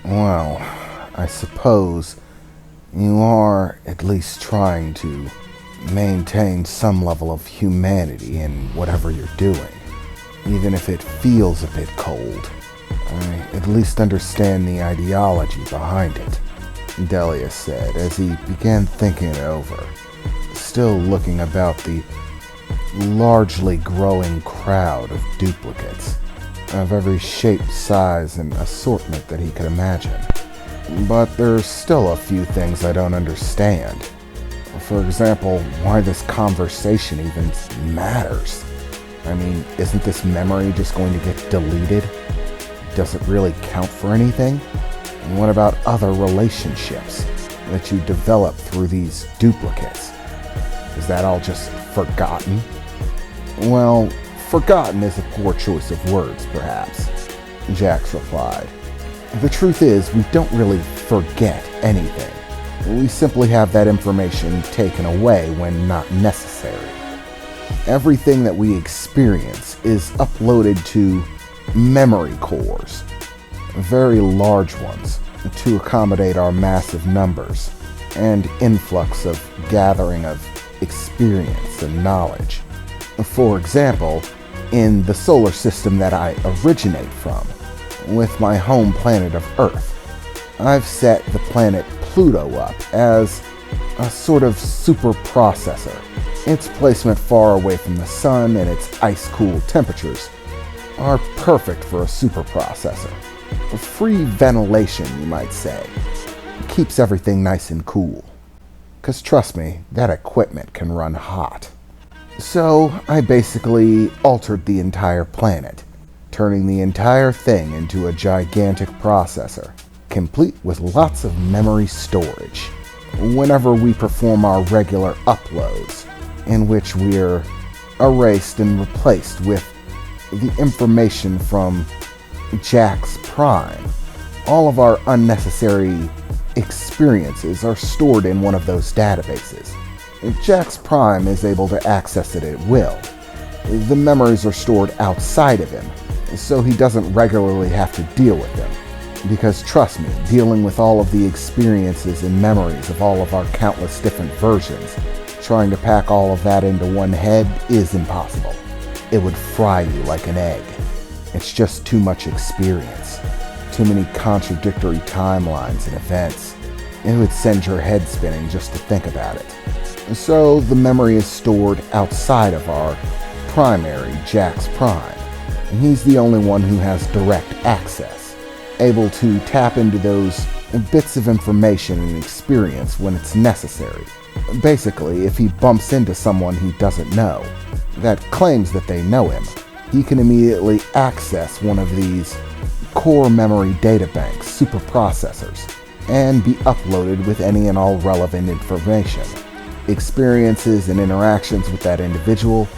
Well, I suppose you are at least trying to maintain some level of humanity in whatever you're doing. Even if it feels a bit cold, I at least understand the ideology behind it, Delia said as he began thinking it over, still looking about the largely growing crowd of duplicates, of every shape, size, and assortment that he could imagine. But there's still a few things I don't understand. For example, why this conversation even matters. I mean, isn't this memory just going to get deleted? Does it really count for anything? And what about other relationships that you develop through these duplicates? Is that all just forgotten? Well, forgotten is a poor choice of words, perhaps, Jax replied. The truth is, we don't really forget anything. We simply have that information taken away when not necessary. Everything that we experience is uploaded to memory cores, very large ones, to accommodate our massive numbers and influx of gathering of experience and knowledge. For example, in the solar system that I originate from, with my home planet of Earth, I've set the planet Pluto up as a sort of super processor. Its placement far away from the sun and its ice-cool temperatures are perfect for a super processor. Free ventilation, you might say. Keeps everything nice and cool. 'Cause trust me, that equipment can run hot. So I basically altered the entire planet, turning the entire thing into a gigantic processor, complete with lots of memory storage. Whenever we perform our regular uploads, in which we're erased and replaced with the information from Jax Prime, all of our unnecessary experiences are stored in one of those databases. Jax Prime is able to access it at will. The memories are stored outside of him, so he doesn't regularly have to deal with them. Because trust me, dealing with all of the experiences and memories of all of our countless different versions, trying to pack all of that into one head is impossible. It would fry you like an egg. It's just too much experience. Too many contradictory timelines and events. It would send your head spinning just to think about it. So the memory is stored outside of our primary Jax Prime. And he's the only one who has direct access, able to tap into those bits of information and experience when it's necessary. Basically, if he bumps into someone he doesn't know, that claims that they know him, he can immediately access one of these core memory databanks super processors and be uploaded with any and all relevant information, experiences and interactions with that individual,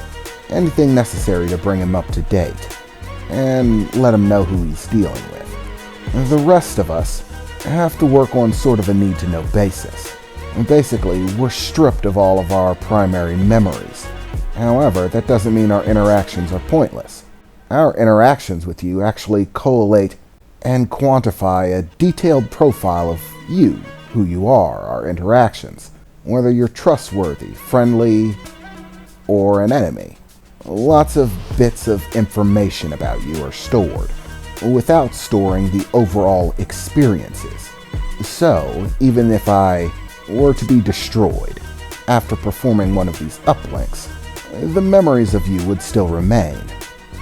anything necessary to bring him up to date, and let him know who he's dealing with. The rest of us have to work on sort of a need-to-know basis. Basically, we're stripped of all of our primary memories. However, that doesn't mean our interactions are pointless. Our interactions with you actually collate and quantify a detailed profile of you, who you are, our interactions, whether you're trustworthy, friendly, or an enemy. Lots of bits of information about you are stored, without storing the overall experiences. So, even if I were to be destroyed after performing one of these uplinks, the memories of you would still remain,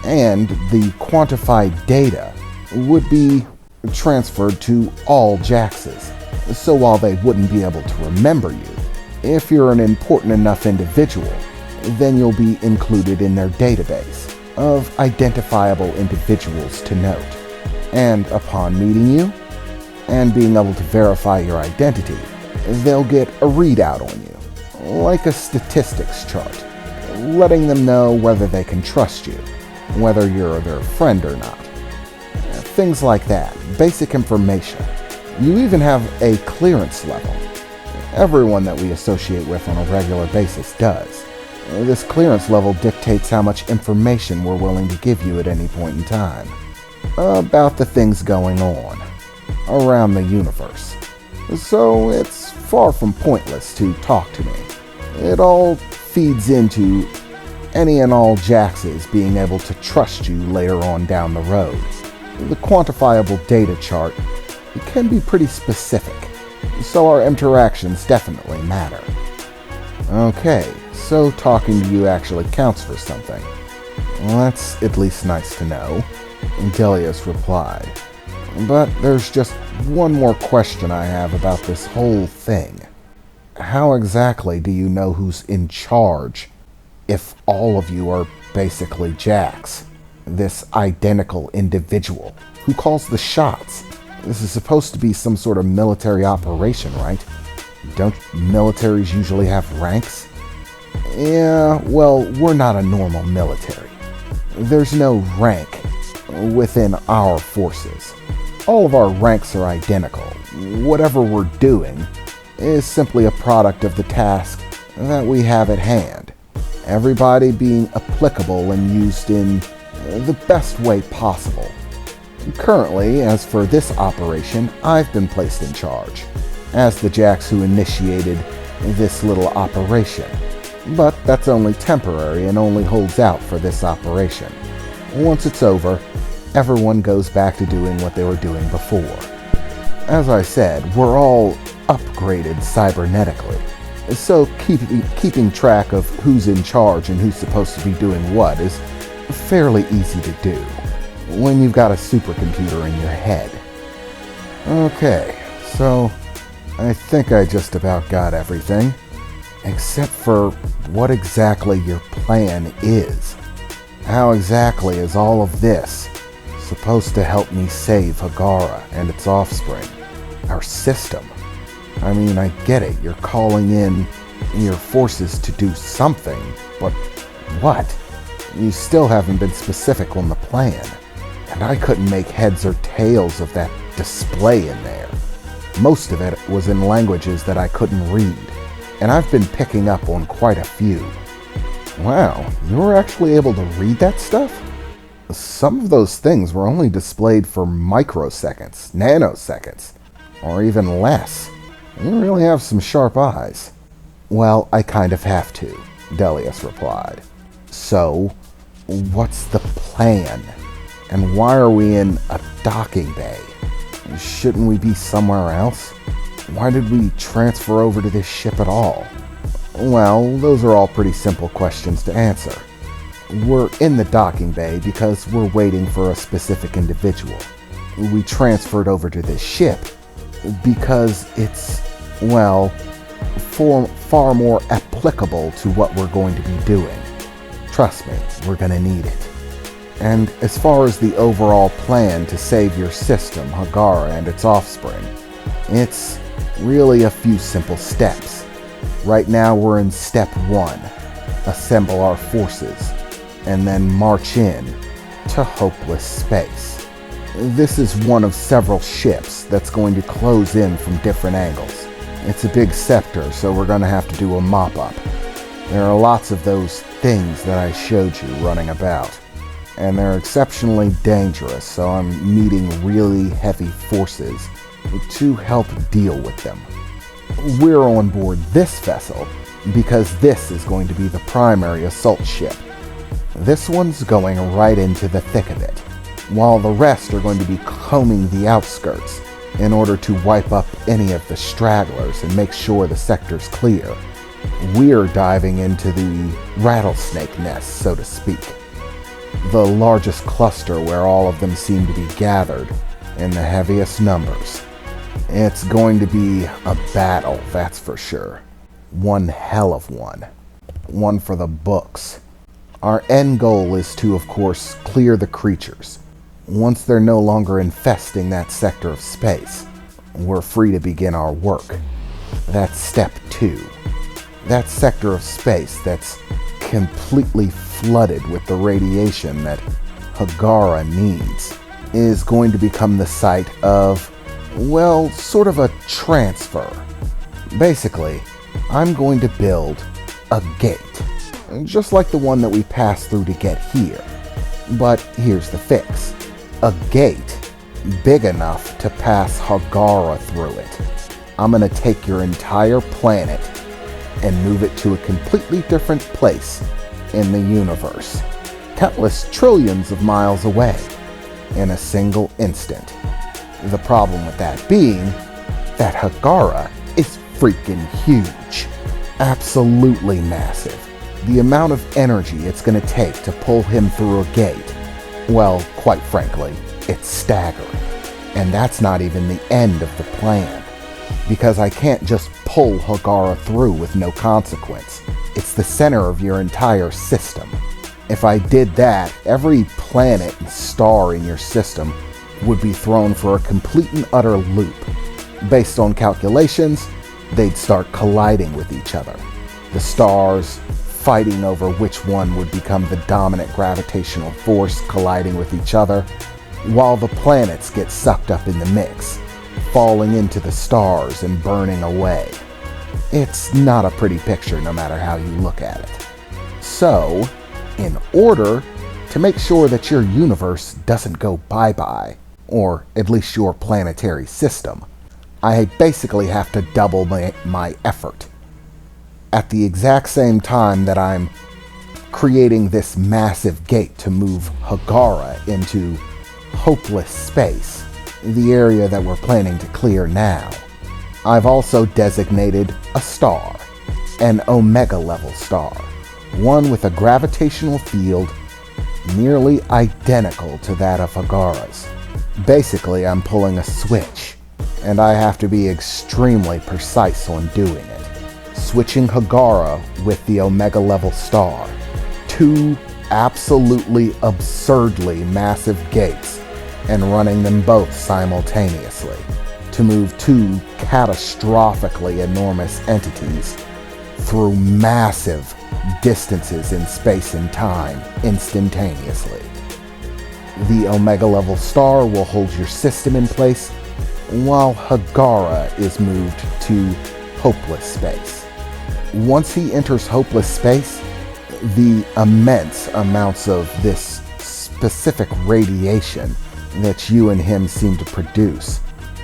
and the quantified data would be transferred to all Jaxes. So while they wouldn't be able to remember you, if you're an important enough individual, then you'll be included in their database of identifiable individuals to note. And upon meeting you, and being able to verify your identity, they'll get a readout on you, like a statistics chart, letting them know whether they can trust you, whether you're their friend or not. Things like that, basic information. You even have a clearance level. Everyone that we associate with on a regular basis does. This clearance level dictates how much information we're willing to give you at any point in time about the things going on. around the universe. So it's far from pointless to talk to me. It all feeds into any and all Jaxes being able to trust you later on down the road. The quantifiable data chart can be pretty specific, so our interactions definitely matter. Okay, so talking to you actually counts for something. Well, that's at least nice to know, Delius replied. But there's just one more question I have about this whole thing. How exactly do you know who's in charge if all of you are basically Jax? This identical individual who calls the shots. This is supposed to be some sort of military operation, right? Don't militaries usually have ranks? Yeah, well, we're not a normal military. There's no rank within our forces. All of our ranks are identical. Whatever we're doing is simply a product of the task that we have at hand. Everybody being applicable and used in the best way possible. Currently, as for this operation, I've been placed in charge, as the Jax who initiated this little operation. But that's only temporary and only holds out for this operation. Once it's over, everyone goes back to doing what they were doing before. As I said, we're all upgraded cybernetically, so keeping track of who's in charge and who's supposed to be doing what is fairly easy to do when you've got a supercomputer in your head. Okay, so I think I just about got everything, except for what exactly your plan is. How exactly is all of this supposed to help me save Hagara and its offspring, our system? I mean, I get it, you're calling in your forces to do something, but what? You still haven't been specific on the plan, and I couldn't make heads or tails of that display in there. Most of it was in languages that I couldn't read, and I've been picking up on quite a few. Wow, you were actually able to read that stuff? Some of those things were only displayed for microseconds, nanoseconds, or even less. You really have some sharp eyes. Well, I kind of have to, Delius replied. So, what's the plan? And why are we in a docking bay? Shouldn't we be somewhere else? Why did we transfer over to this ship at all? Well, those are all pretty simple questions to answer. We're in the docking bay because we're waiting for a specific individual. We transferred over to this ship because it's, well, far more applicable to what we're going to be doing. Trust me, we're going to need it. And as far as the overall plan to save your system, Hagara, and its offspring, it's really a few simple steps. Right now we're in step 1, assemble our forces, and then march in to hopeless space. This is one of several ships that's going to close in from different angles. It's a big sector, so we're going to have to do a mop-up. There are lots of those things that I showed you running about, and they're exceptionally dangerous, so I'm needing really heavy forces to help deal with them. We're on board this vessel because this is going to be the primary assault ship. This one's going right into the thick of it, while the rest are going to be combing the outskirts in order to wipe up any of the stragglers and make sure the sector's clear. We're diving into the rattlesnake nest, so to speak. The largest cluster where all of them seem to be gathered in the heaviest numbers. It's going to be a battle, that's for sure. One hell of one. One for the books. Our end goal is to, of course, clear the creatures. Once they're no longer infesting that sector of space, we're free to begin our work. That's step 2. That sector of space that's completely flooded with the radiation that Hagara needs is going to become the site of, well, sort of a transfer. Basically, I'm going to build a gate, just like the one that we passed through to get here. But here's the fix. A gate big enough to pass Hagara through it. I'm gonna take your entire planet and move it to a completely different place in the universe, countless trillions of miles away, in a single instant. The problem with that being that Hagara is freaking huge. Absolutely massive. The amount of energy it's going to take to pull him through a gate, well, quite frankly, it's staggering. And that's not even the end of the plan, because I can't just pull Hagara through with no consequence. It's the center of your entire system. If I did that, every planet and star in your system would be thrown for a complete and utter loop. Based on calculations, they'd start colliding with each other. The stars fighting over which one would become the dominant gravitational force, colliding with each other, while the planets get sucked up in the mix, falling into the stars and burning away. It's not a pretty picture no matter how you look at it. So, in order to make sure that your universe doesn't go bye-bye, or at least your planetary system, I basically have to double my effort. At the exact same time that I'm creating this massive gate to move Hagara into hopeless space, the area that we're planning to clear now, I've also designated a star, an Omega-level star, one with a gravitational field nearly identical to that of Hagara's. Basically, I'm pulling a switch, and I have to be extremely precise on doing it. Switching Hagara with the Omega-level star, two absolutely absurdly massive gates, and running them both simultaneously to move two catastrophically enormous entities through massive distances in space and time instantaneously. The Omega-level star will hold your system in place, while Hagara is moved to hopeless space. Once he enters hopeless space, the immense amounts of this specific radiation that you and him seem to produce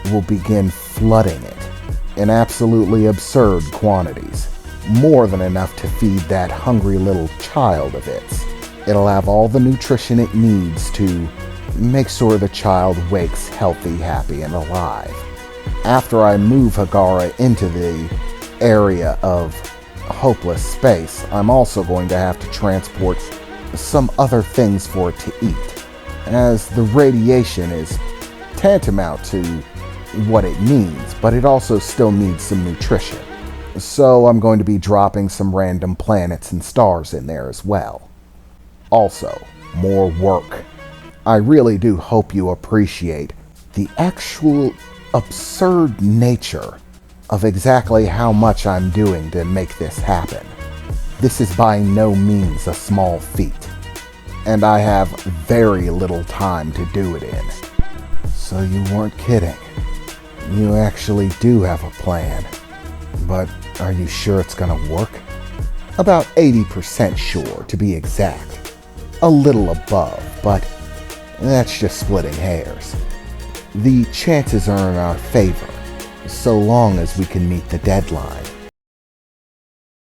will begin flooding it in absolutely absurd quantities, more than enough to feed that hungry little child of its. It'll have all the nutrition it needs to make sure the child wakes healthy, happy, and alive. After I move Hagara into the area of hopeless space, I'm also going to have to transport some other things for it to eat, as the radiation is tantamount to what it needs, but it also still needs some nutrition. So I'm going to be dropping some random planets and stars in there as well. Also, more work. I really do hope you appreciate the actual absurd nature of exactly how much I'm doing to make this happen. This is by no means a small feat, and I have very little time to do it in. So you weren't kidding. You actually do have a plan. But are you sure it's gonna work? About 80% sure, to be exact. A little above, but that's just splitting hairs. The chances are in our favor, so long as we can meet the deadline.